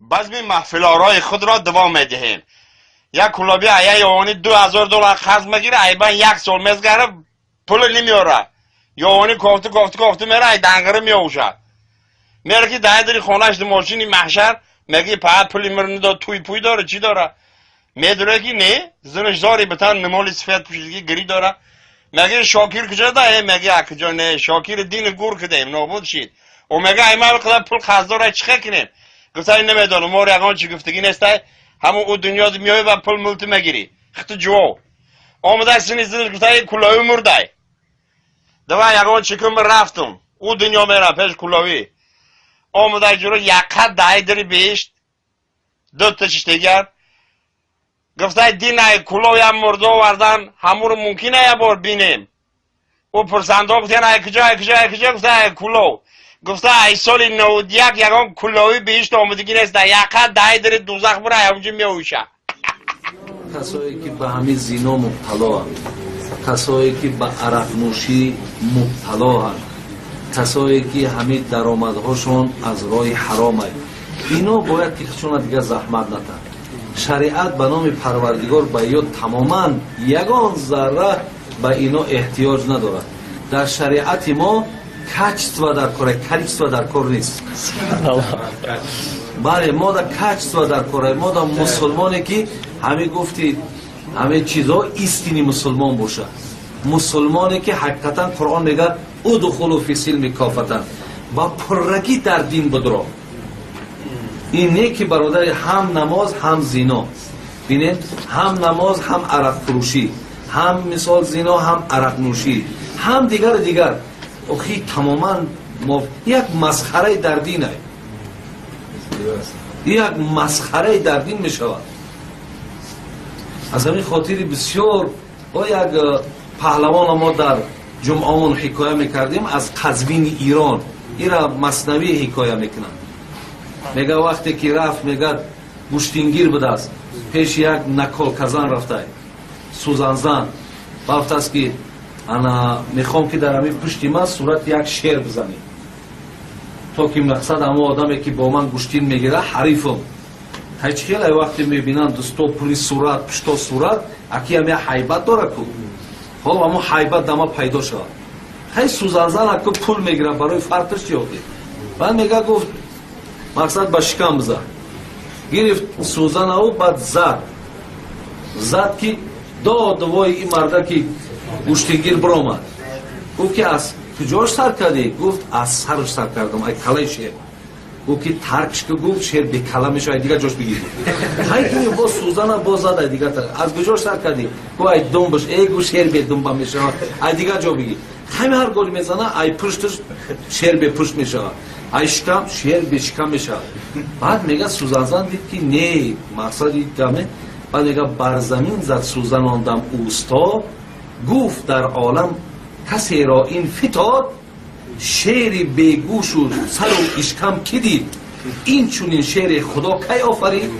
بزم محفل‌آرای خود را دوام میدهیم. یک کلابی ایه یوانی $2000 قرض میگیره، ایبان یک سال میزگره پول نمیاره. یوانی کافته میره، ای دنگره میوشه. میره که ده داری خونهش دو ماشینی محشر میگه پاید پولی مرنی دار توی پوی داره چی داره؟ میدونه که نه زنش داری بتن نمال سفید پوشیدگی گری داره. میگه شاکیر کجا ده؟ میگه کجا نه شاکیر دین گور کدیم نابود شید. و میگه ایمال قدر پول قرض داره چیکار کنیم؟ گفت این نمیدونه مور یگان چی گفتگی نیسته همون او دنیا میای و پول ملت میگیری. خط جو آمده سینی زنش گفت این کلاوی مرده. دوام یگان چیکم رفتم او دنیا میره پیش کلاوی. آمده جلو یکت دهی داری بیشت دو تا چشتگر گفته دین ای کلاوی هم مرده وردن همون رو ممکنه یه بار بینیم. او پرسنده گفتن ای کجا گفته ای کلاو گفته ای سال 91 یکان کلاوی بیشت آمدگی نیست یکت دهی داری دوزخ بره همونجا میوشه. کسایی که به همین زینا مبتلا هستند، کسایی که به عرق نوشی مبتلا هستند، کسایی که همین درآمدهاشون از راه حرام است، اینا باید که خودشون دیگه زحمت نکنند. شریعت به نام پروردگار به اینا تماما یگان ذره به اینا احتیاج ندارد. در شریعت ما کچتوا در کار نیست. بله ما در کچتوا در کار، ما در مسلمانی که همه گفتید همه چیزها ایستینی مسلمان باشه، مسلمانی که حقیقتا قرآن میگه ادخلوا فی السلم کافة با پرگی در دین بدرو. این نه که برادر هم نماز هم زنا، ببینید هم نماز هم عرق فروشی، هم مثال زنا هم عرق نوشی، هم دیگر اخی تماما یک مسخره در دین است. یک مسخره در دین می شود. از همین خاطر بسیار با یک پهلوان ما در جمعهمون حکایه میکردیم از قزوین ایران، ایرا مثنوی حکایه میکنن. میگه وقتی که رفت میگه گوشتینگیر بوده است پیش یک نکال کزن رفته سوزنزن گفته است که انا میخوام که در همین پشتی من صورت یک شیر بزنی تا که مقصد اما آدمی که با من گوشتین میگیره حریفم. هیچ خیلی وقتی میبینن دستا پولی صورت پشتا صورت اکی همه حیبت داره که حالا اما حیبت دما پیدا شد. خیلی سوزنزن اکی پول میگیره برای فرقش چی ہوگی؟ من میگه گفت مقصد با شکم بزن گرفت سوزن او بعد زد که دوای این مرده که گوشتگیر برامد. گفت که از کجاش سر کردی؟ گفت از سرش سر کردم ای کلای شیر. گفت که ترکش که گفت شیر به کلا میشه ای دیگه جاش بگیری. های که با سوزن با زد ای دیگه از کجاش سر کردی؟ گفت ای دنبش ای گو شیر به دنبا میشه ای دیگه جا بگیر. همه هر گل میزنه ای پشتش شیر به پشت میشه ای شکم شیر به شکم میشه. بعد میگه سوزن دید که نه مقصد دمه. بعد میگه بر زمین زد سوزن آندم اوستا گفت در عالم کسی را این فتاد شیر بیگوش و سر و اشکم کی دید این چونین شیر خدا کی آفرید.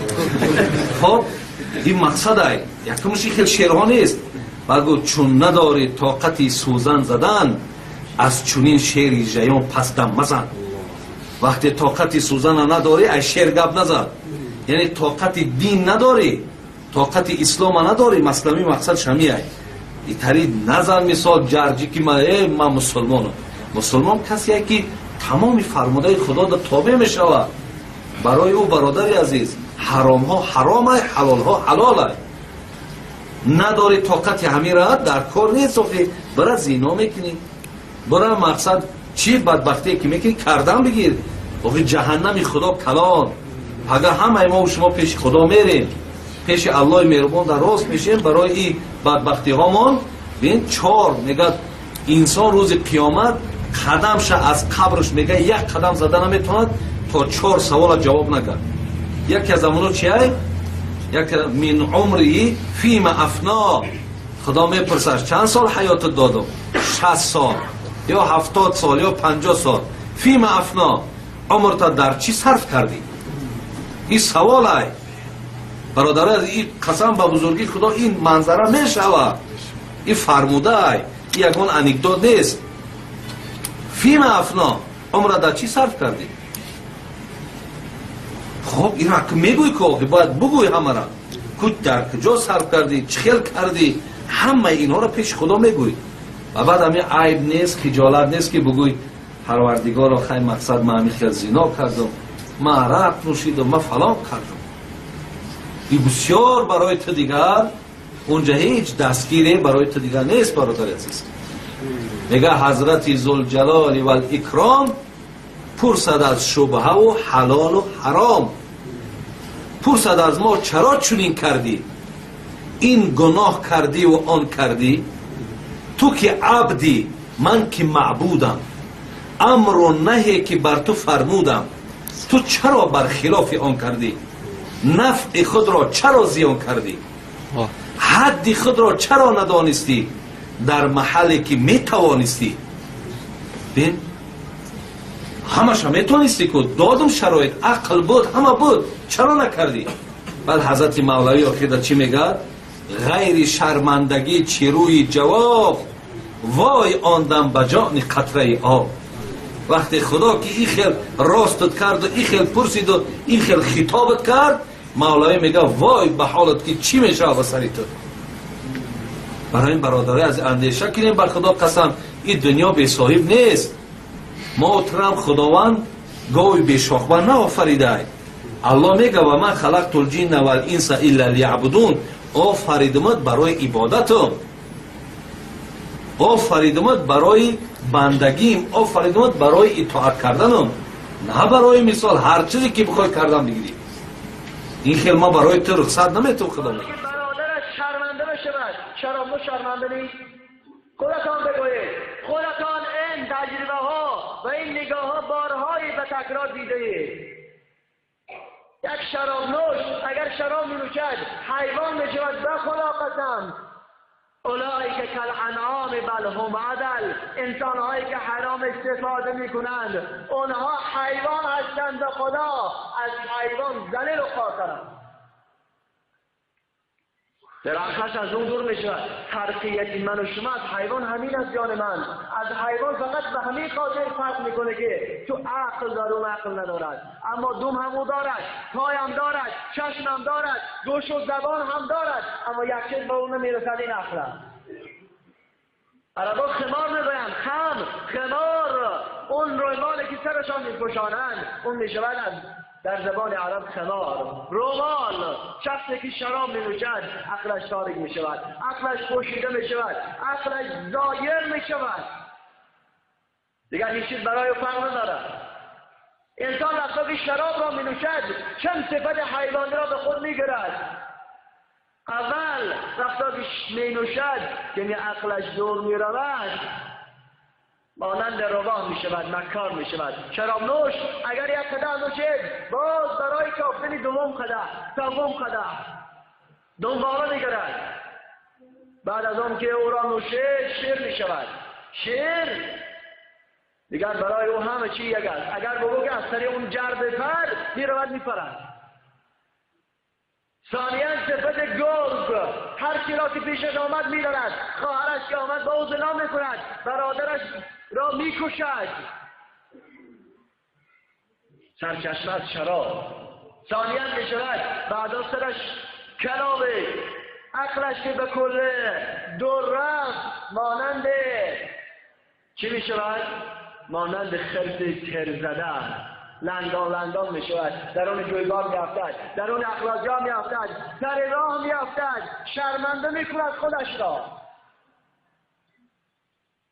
خب این مقصد ای یکمشی خیلی شیرها نیست. بعد گفت چون نداری طاقتی سوزن زدن از چونین شیری جیان پس دم مزن. وقتی طاقتی سوزن نداری ای شیر گب نزد، یعنی طاقت دین نداری طاقت اسلام نداری. مسلمی مقصد شمی ای ایتری نزن مثال جرجی که من مسلمانم. مسلمان کسی که تمام فرموده خدا در تابع می شود. برای او برادری عزیز حرام ها حرام ای حلال ها حلال ای. نداری طاقت همین را در کار نیست برای زینا میکنی برای مقصد چی بدبختی که میکنی کردن بگیر جهنم خدا کلان. اگر همه ما و شما پیش خدا میریم پیش الله مهربان در راست میشیم برای این بدبختی هامان. ببین چهار میگه انسان روز قیامت قدمش از قبرش میگه یک قدم زدن نمیتوند تا 4 سوال جواب نگه. یکی از امونا چیه؟ یک من عمری فیم افنا خدا میپرسش چند سال حیات دادم؟ 60 سال یا 70 سال یا 50 سال. فیم افنا عمرت در چی صرف کردی؟ این سوال ای برادر از این قسم به بزرگی خدا این منظره میشود. این فرموده ای یکون انکدوت نیست. فیم افنا عمرت در چی صرف کردی؟ خب این را که میگوی که آقای باید بگوی همه را کج در کجا صرف کردی چه خیل کردی همه اینها را پیش خدا میگوی و بعد همین عیب نیست خجالت نیست که بگوی پروردگار خیلی مقصد من همین خیل زنا کردم من عرق نوشیدم من فلان کردم این بسیار برای تو دیگر اونجا هیچ دستگیری برای تو دیگر نیست برادر عزیز میگه حضرت ذوالجلال و الاکرام پرسد از شبهه و حلال و حرام پرسد از ما چرا چنین کردی این گناه کردی و آن کردی تو که عبدی من که معبودم امر و نهی که بر تو فرمودم تو چرا برخلاف آن کردی نفع خود را چرا زیان کردی حد خود را چرا ندانستی در محلی که می توانستی بین همش هم میتونستی که دادم شرایط عقل بود همه بود چرا نکردی بعد حضرت مولوی آخیده چی میگه غیر شرمندگی چیروی جواب وای آندم بجان قطره آب وقتی خدا که این خیل راستت کرد و این خیل پرسید و این خیل خطابت کرد مولوی میگه وای به حالت که چی میشه به سری تو برای این برادره از اندیشه کنیم بر خدا قسم این دنیا بی صاحب نیست محترم خداوند گاوی بی شاخبر نآفریده الله میگه و من خلقت الجن و الانس الا لیعبدون آفریدمت برای عبادتم آفریدمت برای بندگیم آفریدمت برای اطاعت کردنم نه برای مثال هر چیزی که بخوای کردم بگیری این خیلی ما برای تو رخصت نمیتون خدا میگه برادرش شرمنده بشود شرمنده شرمنده نیست خودتان بگویید خودتان این تجربه ها و این نگاه ها بارهایی به تکرار دیده اید یک شراب نوش اگر شراب می نوشد حیوان می شود به خدا قسم اولئک کالانعام بل هم اضل انسان هایی که حرام استفاده می کنند اونها حیوان هستند به خدا از حیوان ذلیل و خاطرند درخش از اون دور می شود ترقیت من و شما از حیوان همین از جان من از حیوان فقط به همین خاطر فرق میکنه که تو عقل داره و عقل ندارد اما دوم هم دارد پای هم دارد چشم هم دارد گوش و زبان هم دارد اما یک چیز به اون نمیرسد این عقل عربا خمار میگویند خمار اون رومالی که سرشان میپوشانند اون میشود از در زبان عرب خمار رومال شخصی که شراب می‌نوشد عقلش تاریک می‌شود عقلش پوشیده می‌شود عقلش ضایع می‌شود دیگر هیچ چیز برای فرق ندارد انسان وقتی شراب را می‌نوشد چند صفت حیوانی را به خود می‌گیرد اول وقتی می‌نوشد یعنی عقلش دور می‌رود مانند روان می شود مکار می شود شراب نوش اگر یک قدح نوشید باز برای کافتن دوم قدح سوم قدح دنباله می گرد بعد از اون که او را نوشید شیر می شود شیر دیگر برای او همه چی یک است اگر بگو که از سری اون جرد پر می رود می پرد ثانیاً صفت گرگ هر چی را که پیشش آمد می دارد خواهرش که آمد با او زنا می کند برادرش را می کشد سرچشمه از شراب ثانیاً می شود بعدا سرش کلابه عقلش که به کل دور رفت مانند چی می شود؟ مانند خرس تر زده لندان می شود در اون جویبار می افتد در اون اخراجا می افتد در راه می افتد شرمنده می کند خودش را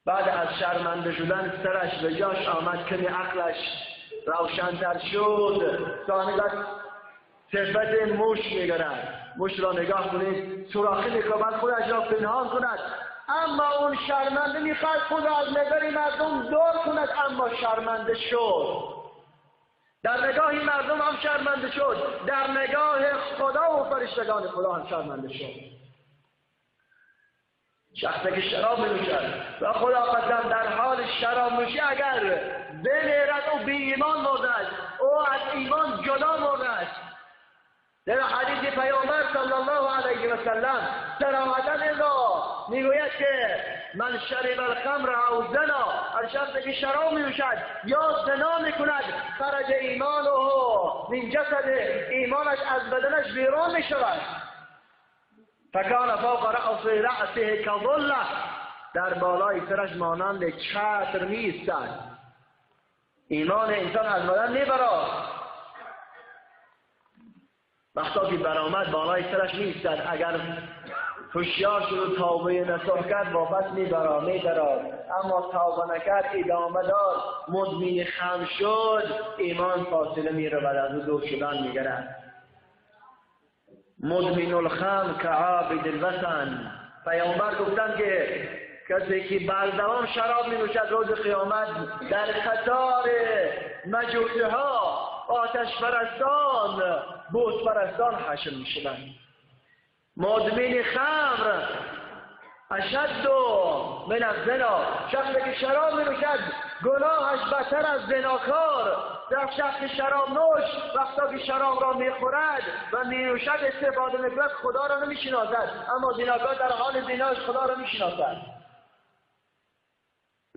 بعد از شرمنده شدن سرش به جاش آمد که عقلش روشن‌تر شد ثانیاً صفت موش می‌گرد موش را نگاه کنید سوراخی می‌کند خودش را پنهان کند اما اون شرمنده می‌خواهد خود را از نظر مردم دور کند اما شرمنده شد در نگاه مردم هم شرمنده شد در نگاه خدا و فرشتگان خدا هم شرمنده شد شخصی که شراب می‌نوشد و خدا قسم در حال شراب نوشی اگر بمیرد او بی ایمان مرده است او از ایمان جدا مرده است در حدیث پیامبر صلی الله علیه و سلم صراحتاً این را میگوید که من شرب الخمر او زنا، هر شخصی که شراب می‌نوشد یا زنا میکند خرج ایمانه من جسد، ایمانش از بدنش بیرون میشود. فکان فوق رأسه کظله، در بالای سرش مانند چتر می‌ایستد. ایمان انسان از بدن میبرد، وقتا که برآمد بالای سرش می‌ایستد. اگر هوشیار شد و توبه نصوح کرد واپس می‌دارد، اما توبه نکرد ادامه داد، مدمن خمر شد، ایمان فاصله می‌رود، از او دور شدن می‌گیرد. مدمن الخمر کعابد الوثن، پیامبر گفتند که کسی که بردوام شراب می‌نوشد روز قیامت در قطار مجوسه ها، آتش پرستان، بت پرستان حشر می‌شوند. مدمن خمر اشد من الزنا، شخصی که شراب می‌نوشد گناهش بدتر از زناکار. در شخص شراب نوش وقتا که شراب را می‌خورد و می‌نوشد استفاده می‌کند خدا را نمی‌شناسد، اما زناکار در حال زناش خدا را می‌شناسد.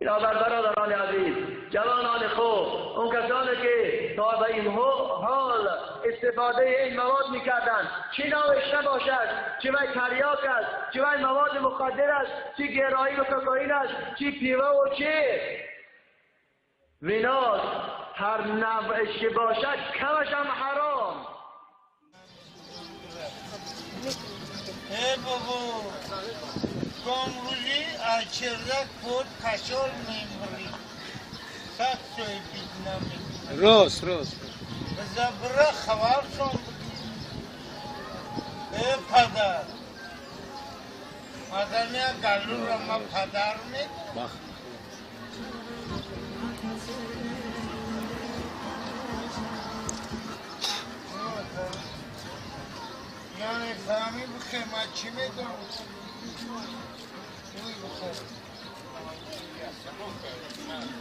بنابر برادران عزیز، جوانان خوب، اون کسانی که تا به این حال استفاده این مواد میکردن، چی نوش نباشد، چی وی تریاک است، چی وی مواد مخدر است، چی گرایی و کوکائین است، چی پیوه و چی ویناست، هر نوعش که باشد کمش هم حرام. بابا گامروزی اچرک بود کشال میمونی سخت سوی بید نمی راست بزبره خواب شم ای پدر مدنی گلو را ما پدر مید یعنی فهمی بخیر ما چی میدونم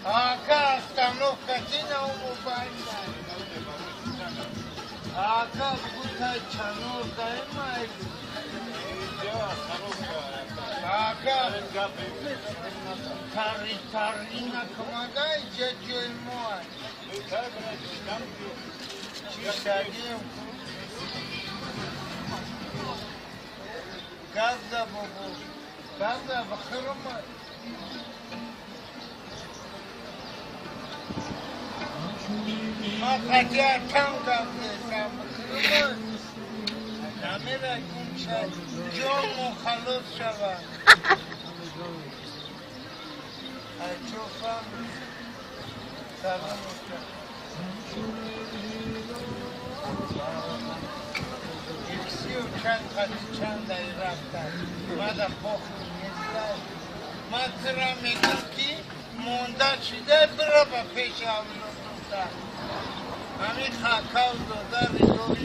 Acá остановка на умывальня. Acá будто чанурка и май. Acá тарина помогай, дядю мой. Чистадим. Газда бабу. Газда бахрома. ما خطیه کم کم نمیره کن شد جان مخلص شود چوفم سلام یکسی و چند دایی رفتن ما در پخت نیستن ما ترا میگم که مونده شده برا با پیش آورد همین خاکاو دادر روی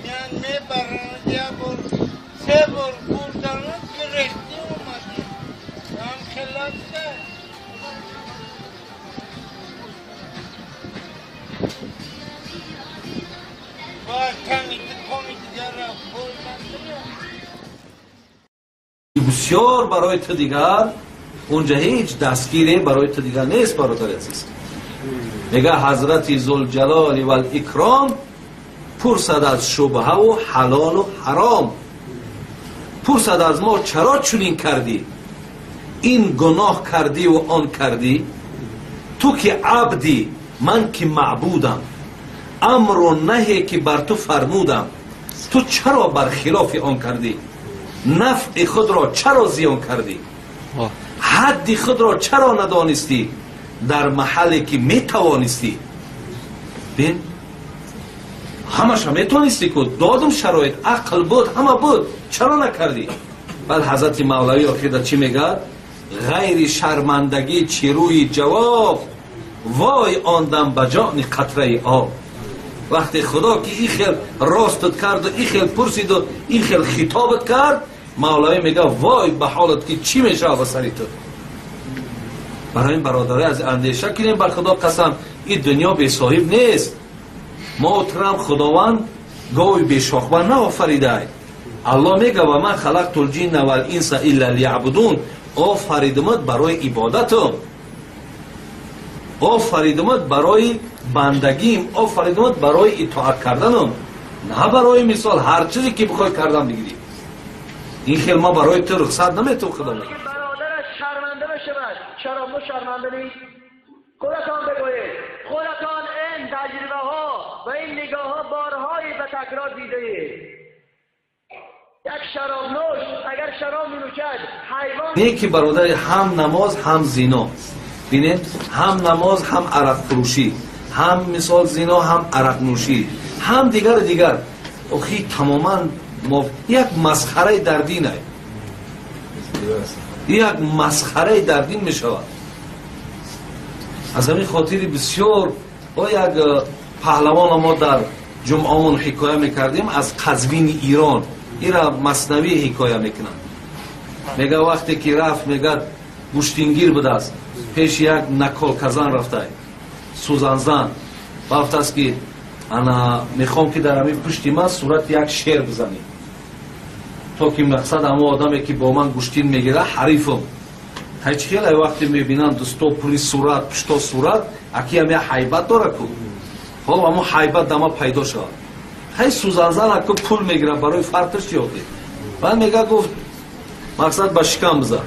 میان میبرند یا بر سه بر بردند گرفتی اومدی هم خلاف ده با کمی دیگر را بردند بسیار برای تو دیگر اونجا هیچ دستگیری برای تو دیگر نیست برادر عزیز. میگه حضرت ذوالجلال و الاکرام پرسد از شبهه و حلال و حرام، پرسد از ما چرا چنین کردی، این گناه کردی و آن کردی، تو که عبدی من که معبودم، امر و نهی که بر تو فرمودم، تو چرا برخلاف آن کردی، نفع خود را چرا زیان کردی، حد خود را چرا ندانستی در محلی که می توانستی. بین همش هم می توانستی که دادم شرایط عقل بود همه بود، چرا نکردی. بعد حضرت مولوی آخر چی میگه؟ غیر شرمندگی چیروی جواب، وای آندم بجان قطره آب. وقتی خدا که این خیل راستت کرد و این خیل پرسید و این خیل خطابت کرد، مولوی میگه وای به حالت که چی میشه به سری تو. برای این برادره از اندیشه کنیم بر خدا قسم این دنیا بی صاحب نیست. محترم خداوند گاوی بی شاخبر نآفریده. الله میگه و من خلقت الجن و الانس الا لیعبدون. آفریدمت برای عبادتم، آفریدمت برای بندگیم، آفریدمت برای اطاعت کردنم، نه برای مثال هر چیزی که بخوای کردم بگیری. این خیلی ما برای تو رخصت نمیتون خدا میگه. برادرش شرمنده بشود، شرابنو شرمنده نیست. خودتان بگویید، خودتان این تجربه ها و این نگاه ها بارهایی به تکرار دیده اید. یک شرابنوش اگر شراب می نوشد حیوان نه که برادر هم نماز هم زنا، ببینید هم نماز هم عرق فروشی، هم مثال زنا هم عرق نوشی، هم دیگر اخی تماما یک مسخره در دین است، یک مسخره در دین می شود. از همین خاطر بسیار با یک پهلوان ما در جمعهمون حکایه میکردیم از قزوین ایران. ایرا مثنوی حکایه میکنن، میگه وقتی که رفت میگه گوشتینگیر بوده است، پیش یک نکال کزن رفته سوزنزن گفته است که انا میخوام که در همین پشت من صورت یک شیر بزنی تا که مقصد اما آدمی که با من گوشتین میگیره حریفم. هیچ خیلی وقتی میبینن دستا پولی صورت پشتا صورت اکی همه حیبت داره که حال اما حیبت دما پیدا شد. خیلی سوزنزن اکو پول میگیره برای فرقش یاده بعد میگه گفت مقصد با شکم بزن.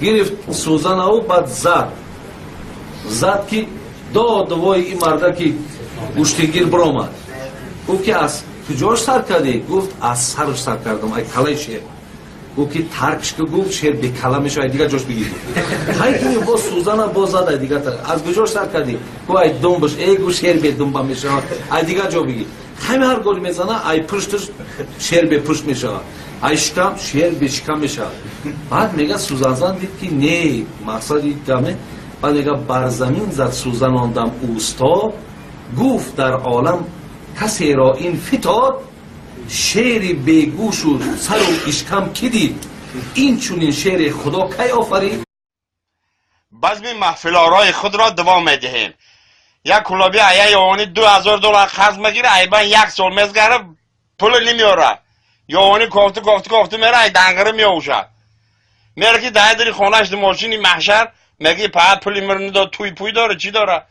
گرفت سوزن او بعد زد که دوای این مرده که گوشتگیر برامد. او که از کجاش سر کردی؟ گفت از سرش سر کردم ای کلای شیر. گفت که ترکش که گفت شیر به کلا میشه ای دیگه جاش بگیری. خیلی که با سوزن با زد ای دیگه از کجاش سر کردی؟ گفت ای دم باش ای گوش شیر به دم با میشه ای دیگه جا بگیر. همه هر گل میزنه ای پشتش شیر به پشت میشه ای شکم شیر به شکم میشه. بعد میگه سوزنزن دید که نه مقصد دمه. بعد میگه بر زمین زد سوزن آندم اوستا گفت در عالم کسی را این فتاد شیر بیگوش و سر و اشکم کی دید این چونین شیر خدا کی آفرید. بزم محفل آرای خود را دوام میدهیم. یک کلابی ایه یوانی $2000 قرض میگیره ایبان یک سال میزگره پول نمیاره. یوانی کافته میره ای دنگره میوشه. میره که ده داری خونهش ده ماشینی محشر میگه پاید پولی مرنی دار توی پوی داره چی داره.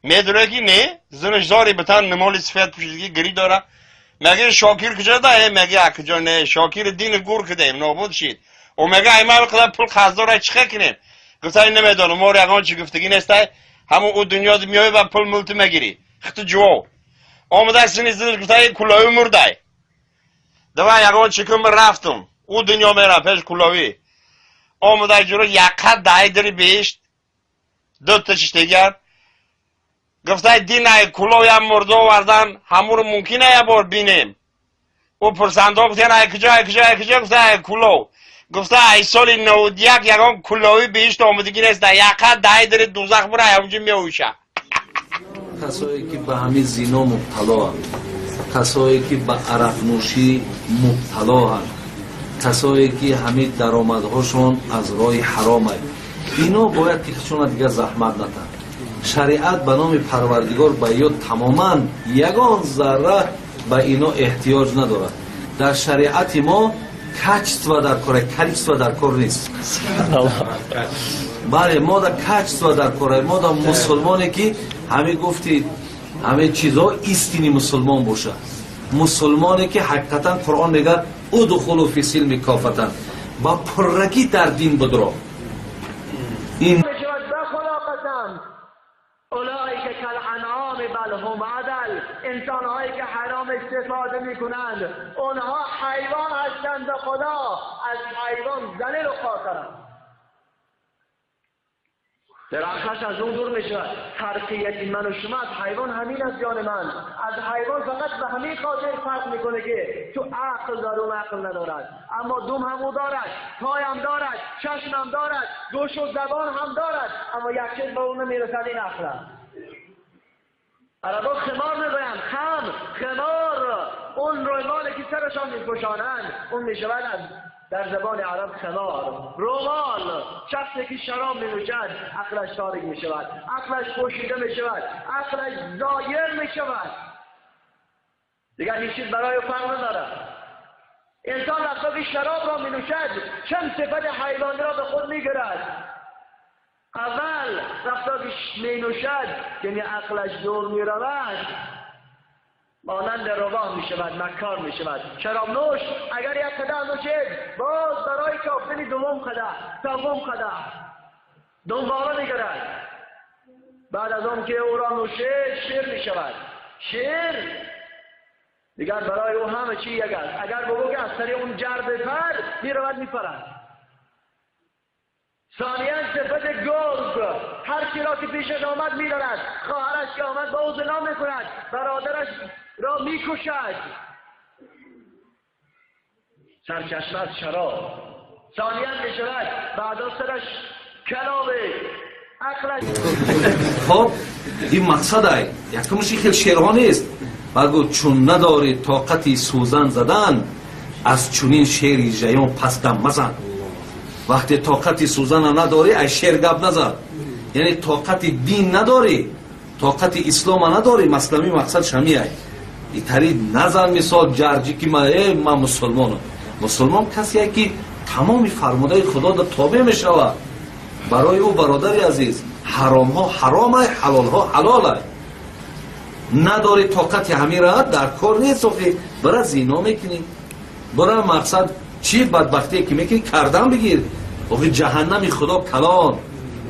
میدونه که نه زنش داری بتن نمالی سفید پوشیدگی گری داره. میگه شاکیر کجا ده میگه کجا نه شاکیر دین گور کده نابود شید. و میگه ایمه بقدر پول قرض داره چخه کنیم. گفته این نمیدونه مور یقان چی گفتگی نیسته همون او دنیا دی میای و پول ملت میگیری خط جو آمده سینی زیر گفته کلاوی مرده دوان یقان چکم رفتم او دنیا میرم پیش کلاوی آمده جورو یقت دهی داری بیشت دو تا چشتگر گفته دین ای کلاوی هم مرده وردن همون ممکنه یه بار بینیم او پرسنده گفتن ای کجا گفته کلاو گفته ای سال 91 یکان کلاوی بهشت آمدگی نیست یقت دهی داره دوزخ بره همونجا میوشه. کسایی که به همین زنا مبتلا هستند، کسایی که به عرق نوشی مبتلا هستند، کسایی که همین درآمدهاشون از راه حرام است، اینا باید تیخشون دیگه زحمت ندن. شریعت به نام پروردگار به یا تماما یگان ذره به اینا احتیاج نداره. در شریعت ما کچتوا در کاره کلیتوا در کار نیست. بله ما در کچتوا در کاره ما در مسلمانی که همه گفتید همه چیزها ایستینی مسلمان باشه مسلمانی که حقیقتا قرآن میگه ادخلوا فی السلم کافتا با پرگی در دین بدرو. این اولئک کالانعام بل هم عدل انسانهایی که حرام استفاده میکنند اونها حیوان هستند خدا از حیوان ذلیل و خاطرند. درخشش از اون دور میشه ترقیت من و شما از حیوان همین از جان من از حیوان فقط به همین خاطر فرق میکنه که تو عقل داره و عقل ندارد اما دوم همو دارد پای هم دارد چشم هم دارد گوش و زبان هم دارد اما یک چیز به اون نمیرسد این عقل عربا خمار میگویند خمار اون رومالی که سرشان میپوشانند اون میشود از در زبان عرب خمار رومال شخصی که شراب می‌نوشد عقلش تاریک می‌شود عقلش پوشیده می‌شود عقلش ضایع می‌شود دیگر هیچ چیز برای فرق نداره. انسان وقتی شراب را می نوشد چند صفت حیوانی را به خود می گیرد. اول وقتی می نوشد یعنی عقلش دور می رود، مانند روان می شود، مکار می شود. شراب نوش اگر یک قدح نوشید باز برای چافتن دوم قدح، سوم قدح دنباله می گیرد. بعد از اون که او را نوشید شیر می شود. شیر دیگر برای او همه چی یک است. اگر بگو که از سری اون جرد پر می رود می پرد. ثانیاً صفت گرگ، هر چی را که پیشش آمد می دارد. خواهرش که آمد با او زنا می کند، برادرش را می کشد. سرچشمه از شراب. ثانیاً می شود بعدا سرش کلابه، عقلش. خب این مقصد ای یکمشی خیلی شیرها نیست. بگو چون نداری طاقتی سوزن زدن، از چونین شیری جیان پس دم مزن. وقتی طاقتی سوزن نداری ای شیر گپ نزن. یعنی طاقت دین نداری، طاقت اسلام نداری. مسلمی مقصد شمی ای ایتری نزن مثال جرجی که من مسلمانم. مسلمان کسی که تمام فرموده خدا در تابع می شود. برای او برادری عزیز حرام ها حرام ای، حلال ها حلال ای. نداری طاقت همین را در کار نیست. برای زینا میکنی، برای مقصد چی بدبختی که میکنی کردن بگیر. جهنم خدا کلان.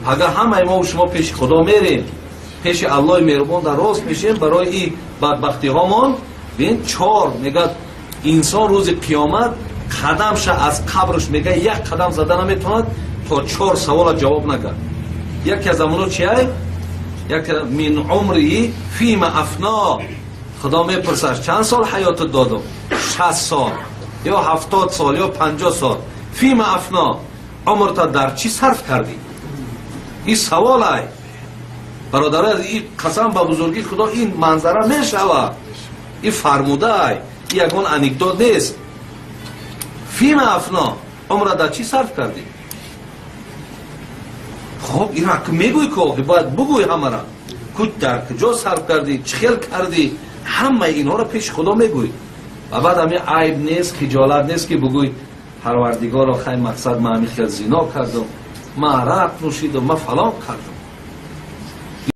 اگر همه ما و شما پیش خدا میریم، پیش الله مهربان در راست میشیم برای این بدبختی هامان. ببین چهار میگه انسان روز قیامت قدمش از قبرش میگه یک قدم زدن نمیتوند تا 4 سوال جواب نگه. یکی از امونو چیه؟ یک من عمری فیم افنا. خدا میپرسد چند سال حیات دادم؟ 60 سال یا 70 سال یا 50 سال. فیم افنا، عمرت در چی صرف کردی؟ این سوال ای برادر. از این قسم به بزرگی خدا این منظره میشود. این فرموده ای، این یکون انکدوت نیست. فیم افنا، عمرت در چی صرف کردی؟ خب این را که میگوی که باید بگوی همه را کد در کجا صرف کردی، چه خیل کردی، همه اینها را پیش خدا میگوی. و بعد همین عیب نیست، خجالت نیست که بگوی پروردگار را خیلی مقصد من همین خیل زنا کردم، من عرق نوشیدم، من فلان کردم.